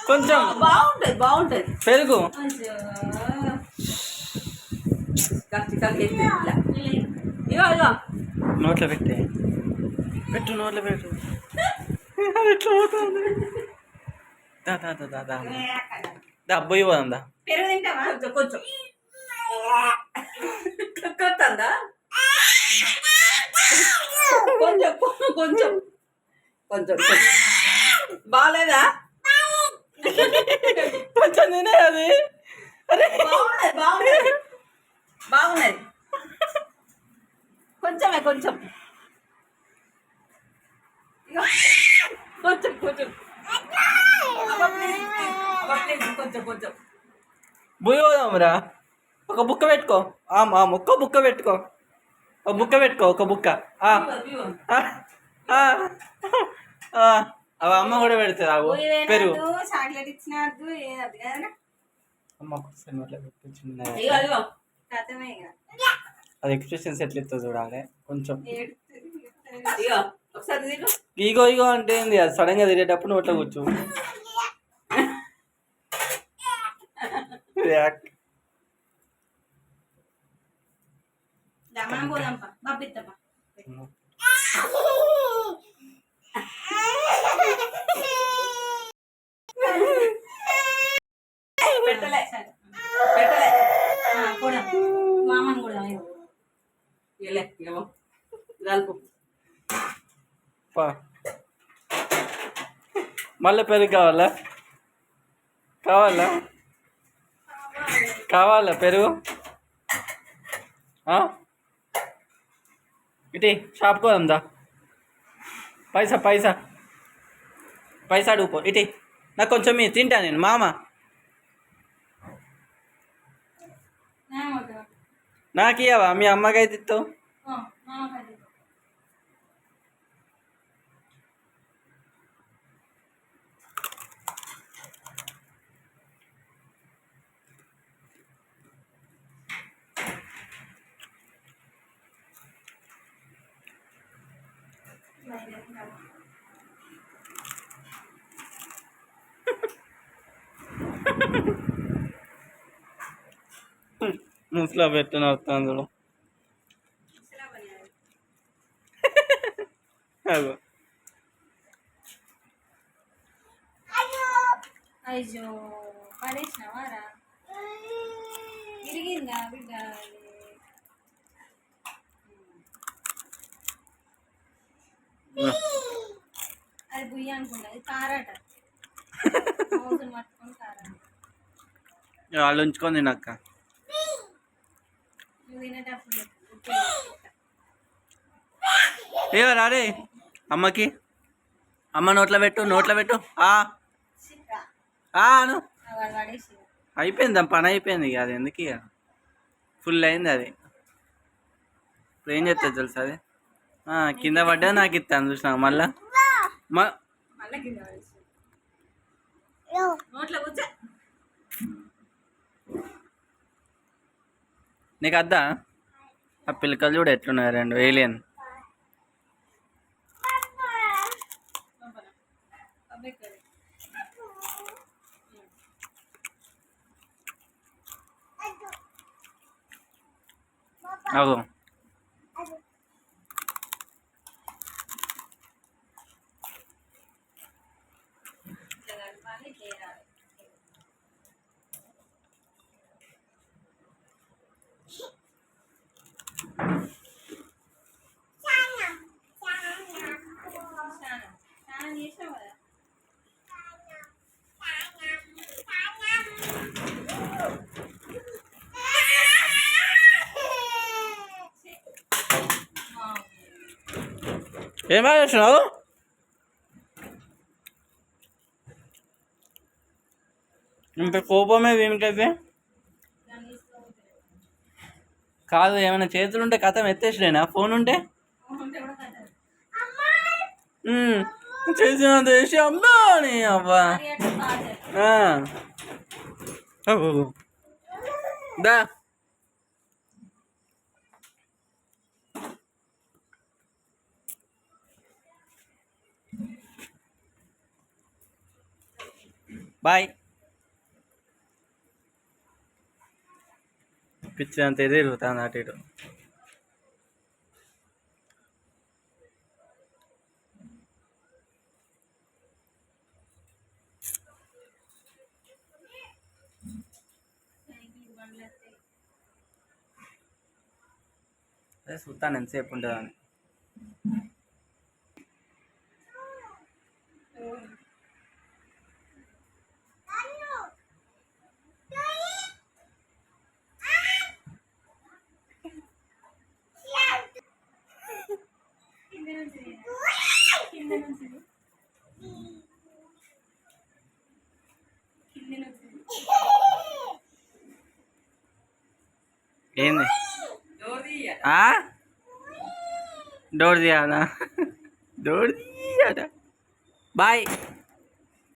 కొంచెం బాగుంటది బాగుంటది పెరుగు ఇగో ఇగో నోట్లో పెట్టే పెట్టు నోట్లో పెట్టు ఎట్లా పోతుంది దా దా దా దా దా దా అబ్బాయి పోదా పెరుగు తింటావా కొంచెం కొత్తందా కొంచెం కొంచెం కొంచెం బాగాలేదా కొంచెం తినే అది అరే బాగున్నది బాగున్నది బాగున్నది కొంచెమే కొంచెం కొంచెం కొంచెం కొంచెం కొంచెం బుయ్యి పోదాంరా ఒక బుక్క పెట్టుకో ఒక్క బుక్క పెట్టుకో ఒక బుక్క పెట్టుకో ఒక బుక్క అవి అమ్మ కూడా పెడుతుంది అవు పెరుగు చాక్లెట్ ఇచ్చినట్టు అమ్మ నోట్లో పెట్టి చిన్న అది ఎక్స్ప్రెషన్స్ ఎట్లా ఇస్తా చూడాలి కొంచెం ఈగో ఈగో అంటే ఏంది అది సడన్ గా తిరిగేటప్పుడు నోట్లో కూర్చో పెట్టలే పెట్టలే కూడా మామని కూడా కలుపు మళ్ళీ పెరుగు కావాలా కావాలా కావాలా పెరుగు ఇటీ షాప్కి పోదా పైసా పైసా పైసా అడుగుపో ఇటీ నాకు కొంచెం తింటా నేను మామ నాకు ఇవ్వవా మీ అమ్మకైతే ఇస్తావు ముసలా పెట్టిన అందులో అయ్యో పడేసినావారా ఇరిగిందా బిడ్డ అది బుయ్య అనుకుంటా అది కారట పట్టుకొని కారట వాళ్ళు ఉంచుకొని తినక్క నువ్వు తినేటప్పుడు ఏవరా రే అమ్మకి అమ్మ నోట్లో పెట్టు అను అయిపోయింది పని అయిపోయింది ఇక అది ఎందుకు ఇక ఫుల్ అయింది అది ఇప్పుడు ఏం చేస్తుంది తెలుసు అది కింద పడ్డా నాకు ఇస్తాను చూసినా మళ్ళా నీకు అద్దా ఆ పిల్లకలు చూడు ఎట్లున్నాయి రెండు ఏలియన్ అగో ఏం చేస్తున్నావు ఇంత కోపమే ఏమిటైతే కాదు ఏమైనా చేతులు ఉంటే కథం ఎత్తేసినా ఫోన్ ఉంటే చేసిన దేశం అమ్మా అని అవ్వా దా బాయ్. పిచ్చి అంత తిరుగుతాను అటు ఇటు. అదే చూస్తాను ఎంతసేపు ఉంటుందని. ఏంది డోర్ తీయాలా? డోర్ తీయాలా? బాయ్.